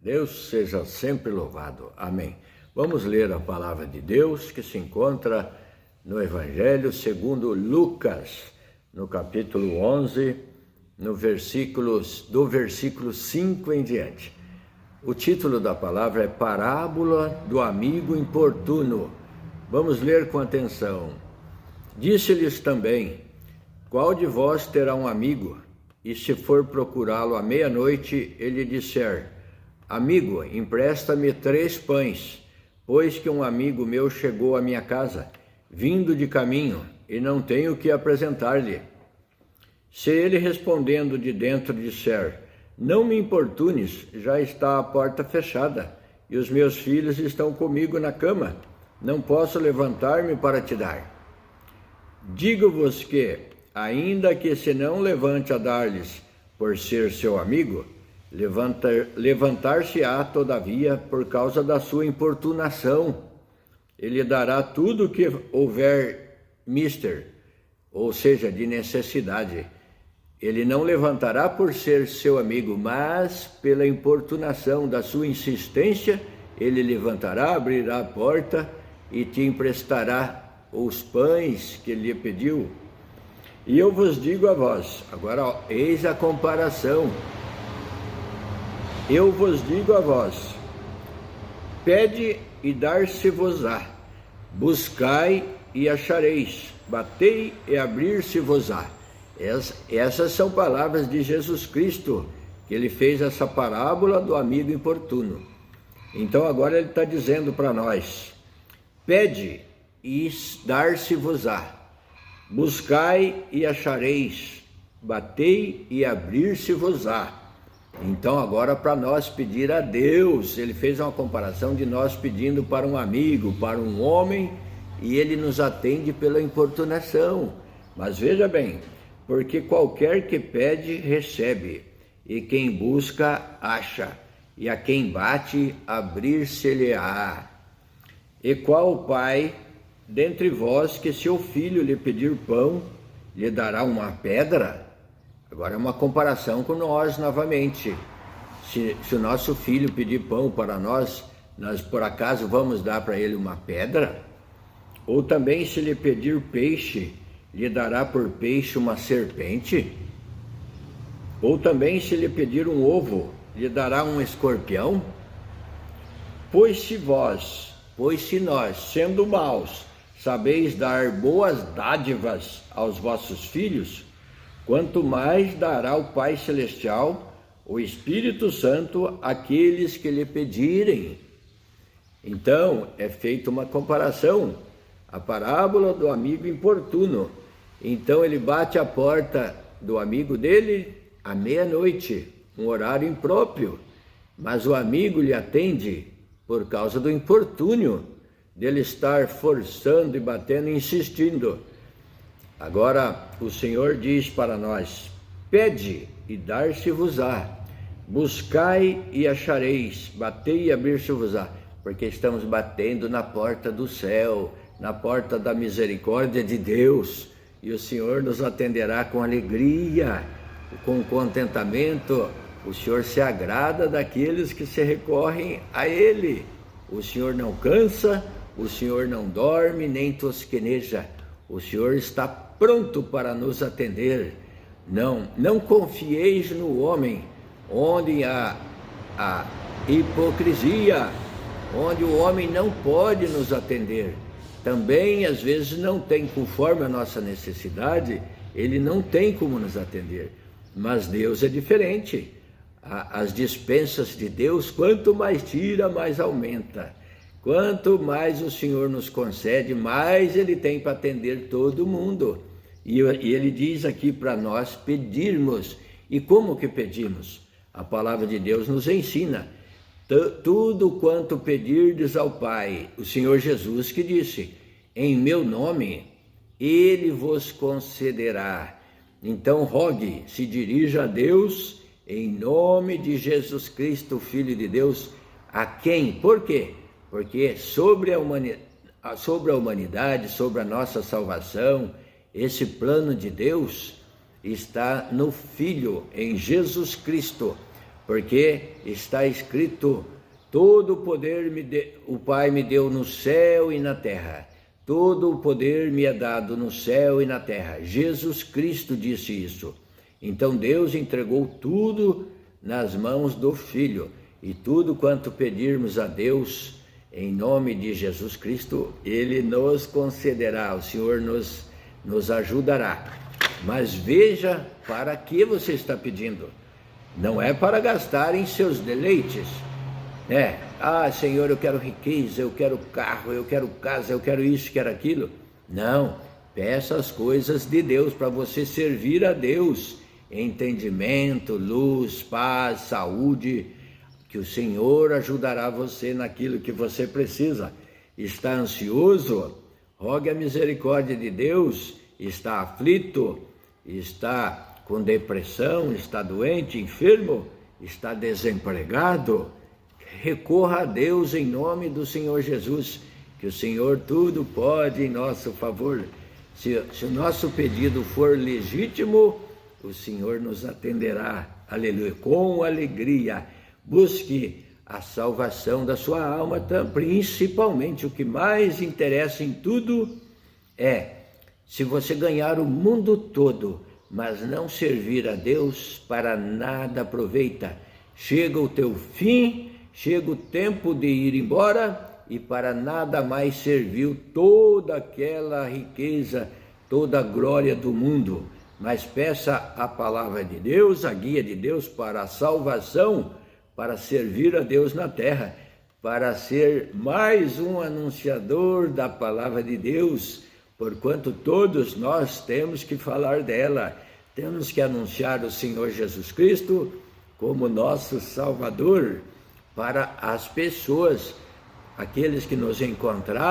Deus seja sempre louvado. Amém. Vamos ler a palavra de Deus que se encontra no Evangelho segundo Lucas, no capítulo 11, do versículo 5 em diante. O título da palavra é Parábola do Amigo Importuno. Vamos ler com atenção. Disse-lhes também: qual de vós terá um amigo, e se for procurá-lo à meia-noite, ele disser: amigo, empresta-me 3 pães, pois que um amigo meu chegou à minha casa, vindo de caminho, e não tenho o que apresentar-lhe. Se ele respondendo de dentro disser: não me importunes, já está a porta fechada, e os meus filhos estão comigo na cama, não posso levantar-me para te dar. Digo-vos que, ainda que se não levante a dar-lhes por ser seu amigo, levantar-se-á todavia por causa da sua importunação. Ele dará tudo o que houver mister, ou seja, de necessidade. Ele não levantará por ser seu amigo, mas pela importunação da sua insistência, ele levantará, abrirá a porta e te emprestará os pães que lhe pediu. E eu vos digo a vós, agora eis a comparação. Eu vos digo a vós: pede e dar-se-vos-á, buscai e achareis, batei e abrir-se-vos-á. Essas são palavras de Jesus Cristo, que ele fez essa parábola do amigo importuno. Então agora ele está dizendo para nós: pede e dar-se-vos-á, buscai e achareis, batei e abrir-se-vos-á. Então agora para nós pedir a Deus, ele fez uma comparação de nós pedindo para um amigo, para um homem, e ele nos atende pela importunação. Mas veja bem, porque qualquer que pede, recebe, e quem busca, acha, e a quem bate, abrir-se-lhe-á. E qual pai dentre vós que seu filho lhe pedir pão, lhe dará uma pedra? Agora é uma comparação com nós novamente. Se o nosso filho pedir pão para nós por acaso vamos dar para ele uma pedra? Ou também se lhe pedir peixe, lhe dará por peixe uma serpente? Ou também se lhe pedir um ovo, lhe dará um escorpião? Pois se nós, sendo maus, sabeis dar boas dádivas aos vossos filhos, quanto mais dará o Pai Celestial, o Espírito Santo, àqueles que lhe pedirem. Então, é feita uma comparação, a parábola do amigo importuno. Então, ele bate a porta do amigo dele à meia-noite, um horário impróprio, mas o amigo lhe atende por causa do importúnio, dele estar forçando e batendo e insistindo. Agora o Senhor diz para nós: pede e dar-se-vos-á, buscai e achareis, batei e abrir-se-vos-á, porque estamos batendo na porta do céu, na porta da misericórdia de Deus, e o Senhor nos atenderá com alegria, com contentamento. O Senhor se agrada daqueles que se recorrem a Ele. O Senhor não cansa, o Senhor não dorme, nem tosqueneja. O Senhor está pronto para nos atender. Não confieis no homem, onde há a hipocrisia, onde o homem não pode nos atender. Também, às vezes, não tem, conforme a nossa necessidade, ele não tem como nos atender. Mas Deus é diferente. As dispensas de Deus, quanto mais tira, mais aumenta. Quanto mais o Senhor nos concede, mais Ele tem para atender todo mundo. E Ele diz aqui para nós pedirmos. E como que pedimos? A palavra de Deus nos ensina: tudo quanto pedirdes ao Pai, o Senhor Jesus que disse, em meu nome, Ele vos concederá. Então rogue, se dirija a Deus, em nome de Jesus Cristo, Filho de Deus. A quem? Por quê? Porque sobre a humanidade, sobre a nossa salvação, esse plano de Deus está no Filho, em Jesus Cristo. porque está escrito: todo o poder o Pai me deu no céu e na terra. Todo o poder me é dado no céu e na terra. Jesus Cristo disse isso. Então Deus entregou tudo nas mãos do Filho. E tudo quanto pedirmos a Deus, em nome de Jesus Cristo, Ele nos concederá, o Senhor nos ajudará. Mas veja para que você está pedindo. Não é para gastar em seus deleites. Senhor, eu quero riqueza, eu quero carro, eu quero casa, eu quero isso, quero aquilo. Não, peça as coisas de Deus para você servir a Deus. Entendimento, luz, paz, saúde, que o Senhor ajudará você naquilo que você precisa. Está ansioso? Rogue a misericórdia de Deus. Está aflito? Está com depressão? Está doente, enfermo? Está desempregado? Recorra a Deus em nome do Senhor Jesus, que o Senhor tudo pode em nosso favor. Se o nosso pedido for legítimo, o Senhor nos atenderá, aleluia, com alegria. Busque a salvação da sua alma, principalmente. O que mais interessa em tudo é, se você ganhar o mundo todo, mas não servir a Deus, para nada aproveita. Chega o teu fim, chega o tempo de ir embora, e para nada mais serviu toda aquela riqueza, toda a glória do mundo. Mas peça a palavra de Deus, a guia de Deus para a salvação, para servir a Deus na terra, para ser mais um anunciador da palavra de Deus, porquanto todos nós temos que falar dela, temos que anunciar o Senhor Jesus Cristo como nosso Salvador para as pessoas, aqueles que nos encontram,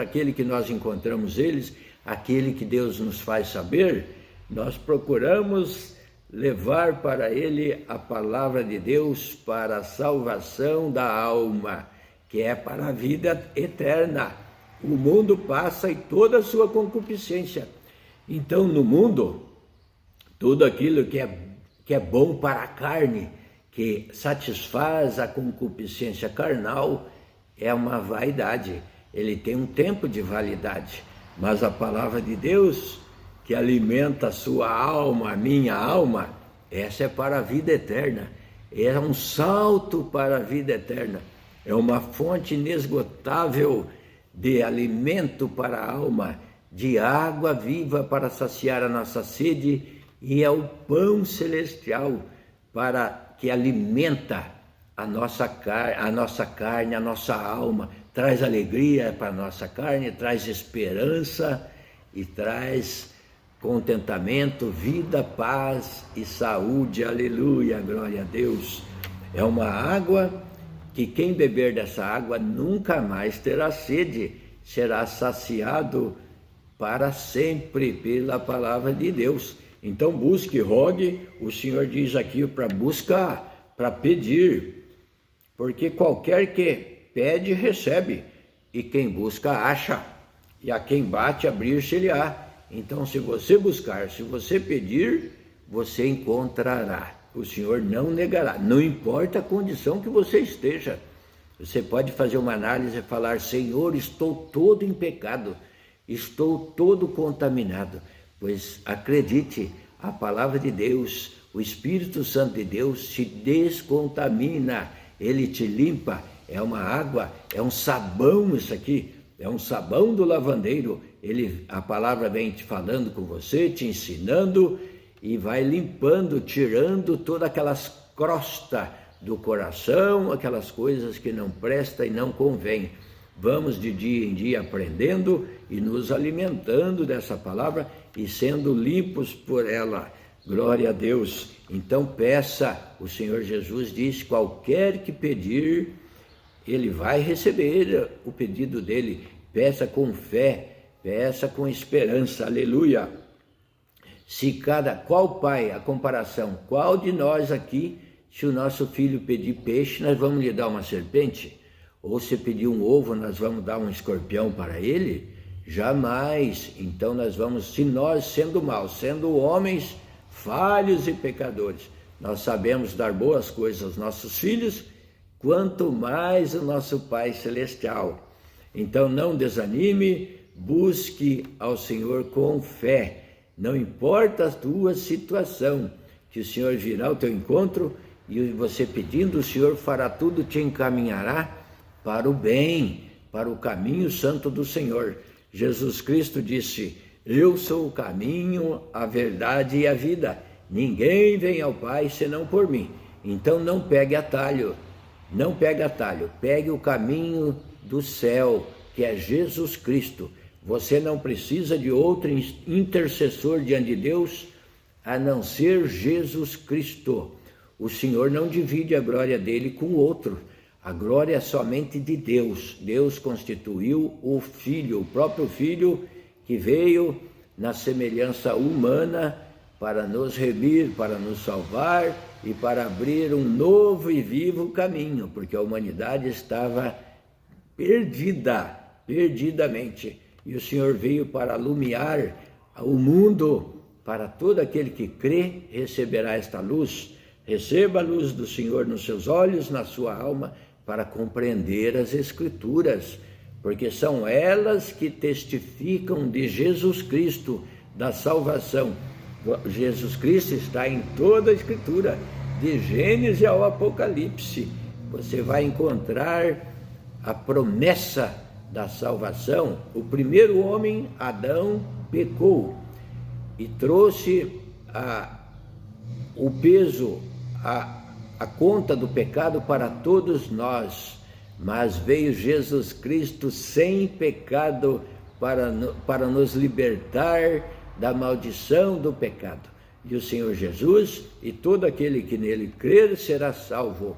aquele que nós encontramos eles, aquele que Deus nos faz saber, nós procuramos levar para ele a palavra de Deus para a salvação da alma, que é para a vida eterna. O mundo passa e toda a sua concupiscência. Então, no mundo, tudo aquilo que é bom para a carne, que satisfaz a concupiscência carnal, é uma vaidade. Ele tem um tempo de validade. Mas a palavra de Deus, que alimenta a sua alma, a minha alma, essa é para a vida eterna. É um salto para a vida eterna. É uma fonte inesgotável de alimento para a alma, de água viva para saciar a nossa sede, e é o pão celestial que alimenta a nossa carne, a nossa alma, traz alegria para a nossa carne, traz esperança e traz contentamento, vida, paz e saúde. Aleluia, glória a Deus. É uma água que quem beber dessa água nunca mais terá sede, será saciado para sempre pela palavra de Deus. Então busque, rogue, o Senhor diz aqui para buscar, para pedir, porque qualquer que pede, recebe, e quem busca, acha, e a quem bate, abrir-se-lhe-á. Então, se você buscar, se você pedir, você encontrará. O Senhor não negará, não importa a condição que você esteja. Você pode fazer uma análise e falar: Senhor, estou todo em pecado, estou todo contaminado. Pois acredite, a palavra de Deus, o Espírito Santo de Deus te descontamina, ele te limpa. É uma água, é um sabão isso aqui, é um sabão do lavandeiro. A palavra vem te falando com você, te ensinando e vai limpando, tirando todas aquelas crostas do coração, aquelas coisas que não prestam e não convém. Vamos de dia em dia aprendendo e nos alimentando dessa palavra e sendo limpos por ela. Glória a Deus. Então peça, o Senhor Jesus diz: qualquer que pedir, ele vai receber o pedido dele. Peça com fé, peça com esperança. Aleluia. Qual pai, a comparação, qual de nós aqui, se o nosso filho pedir peixe, nós vamos lhe dar uma serpente? Ou se pedir um ovo, nós vamos dar um escorpião para ele? Jamais. Então nós vamos, se nós, sendo maus, sendo homens falhos e pecadores, nós sabemos dar boas coisas aos nossos filhos, quanto mais o nosso Pai Celestial. Então não desanime, busque ao Senhor com fé. Não importa a tua situação, que o Senhor virá ao teu encontro e você pedindo, o Senhor fará tudo, te encaminhará para o bem, para o caminho santo do Senhor. Jesus Cristo disse: eu sou o caminho, a verdade e a vida. Ninguém vem ao Pai senão por mim. Então não pegue atalho, pegue o caminho do céu, que é Jesus Cristo. Você não precisa de outro intercessor diante de Deus, a não ser Jesus Cristo. O Senhor não divide a glória dele com o outro. A glória é somente de Deus. Deus constituiu o Filho, o próprio Filho, que veio na semelhança humana para nos remir, para nos salvar e para abrir um novo e vivo caminho, porque a humanidade estava perdidamente. E o Senhor veio para iluminar o mundo. Para todo aquele que crê, receberá esta luz. Receba a luz do Senhor nos seus olhos, na sua alma, para compreender as Escrituras, porque são elas que testificam de Jesus Cristo, da salvação. Jesus Cristo está em toda a Escritura, de Gênesis ao Apocalipse. Você vai encontrar a promessa da salvação. O primeiro homem, Adão, pecou e trouxe o peso, a conta do pecado para todos nós, mas veio Jesus Cristo sem pecado para nos libertar da maldição do pecado. E o Senhor Jesus e todo aquele que nele crer será salvo,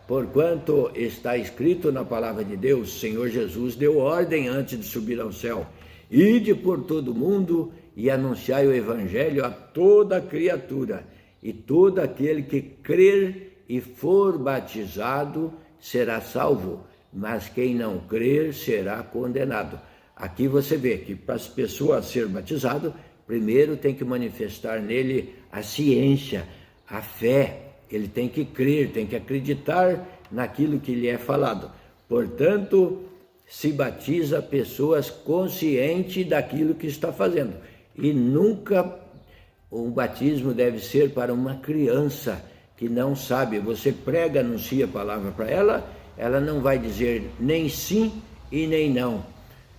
porquanto está escrito na palavra de Deus. O Senhor Jesus deu ordem antes de subir ao céu: ide por todo o mundo e anunciai o evangelho a toda criatura, e todo aquele que crer e for batizado será salvo, mas quem não crer será condenado. Aqui você vê que para as pessoas ser batizado, primeiro tem que manifestar nele a ciência, a fé. Ele tem que crer, tem que acreditar naquilo que lhe é falado. Portanto, se batiza pessoas conscientes daquilo que está fazendo. E nunca o batismo deve ser para uma criança que não sabe. Você prega, anuncia a palavra para ela, ela não vai dizer nem sim e nem não.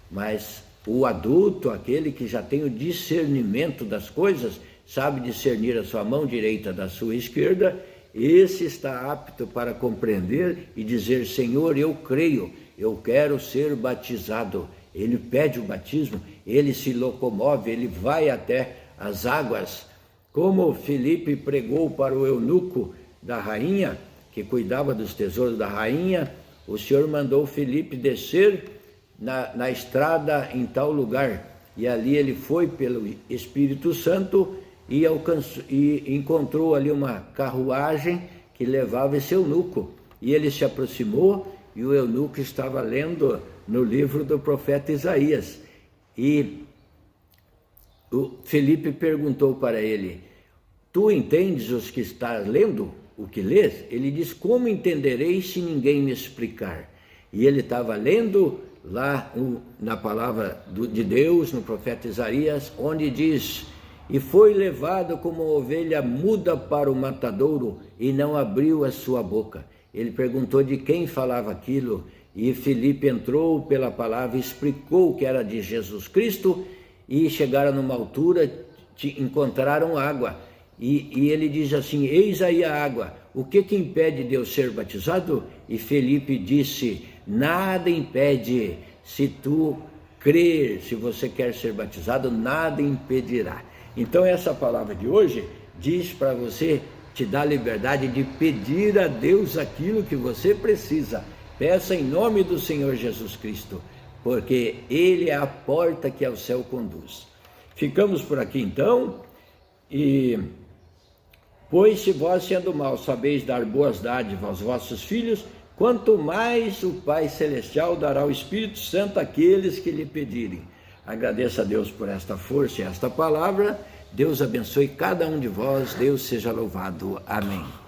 Mas o adulto, aquele que já tem o discernimento das coisas, sabe discernir a sua mão direita da sua esquerda, esse está apto para compreender e dizer: Senhor, eu creio, eu quero ser batizado. Ele pede o batismo, ele se locomove, ele vai até as águas. Como Filipe pregou para o eunuco da rainha, que cuidava dos tesouros da rainha, o Senhor mandou Filipe descer na estrada em tal lugar. E ali ele foi pelo Espírito Santo e encontrou ali uma carruagem que levava esse eunuco. E ele se aproximou e o eunuco estava lendo no livro do profeta Isaías. E o Filipe perguntou para ele: tu entendes os que estás lendo, o que lês? Ele diz: como entenderei se ninguém me explicar? E ele estava lendo lá na palavra de Deus, no profeta Isaías, onde diz: e foi levado como ovelha muda para o matadouro, e não abriu a sua boca. Ele perguntou de quem falava aquilo, e Filipe entrou pela palavra, explicou que era de Jesus Cristo, e chegaram numa altura, encontraram água, e ele diz assim: eis aí a água, o que impede de eu ser batizado? E Filipe disse: nada impede, se tu crer, se você quer ser batizado, nada impedirá. Então essa palavra de hoje diz para você, te dá liberdade de pedir a Deus aquilo que você precisa. Peça em nome do Senhor Jesus Cristo, porque Ele é a porta que ao céu conduz. Ficamos por aqui então, e pois se vós, sendo maus, sabeis dar boas dádivas aos vossos filhos, quanto mais o Pai Celestial dará o Espírito Santo àqueles que lhe pedirem. Agradeço a Deus por esta força e esta palavra. Deus abençoe cada um de vós. Deus seja louvado. Amém.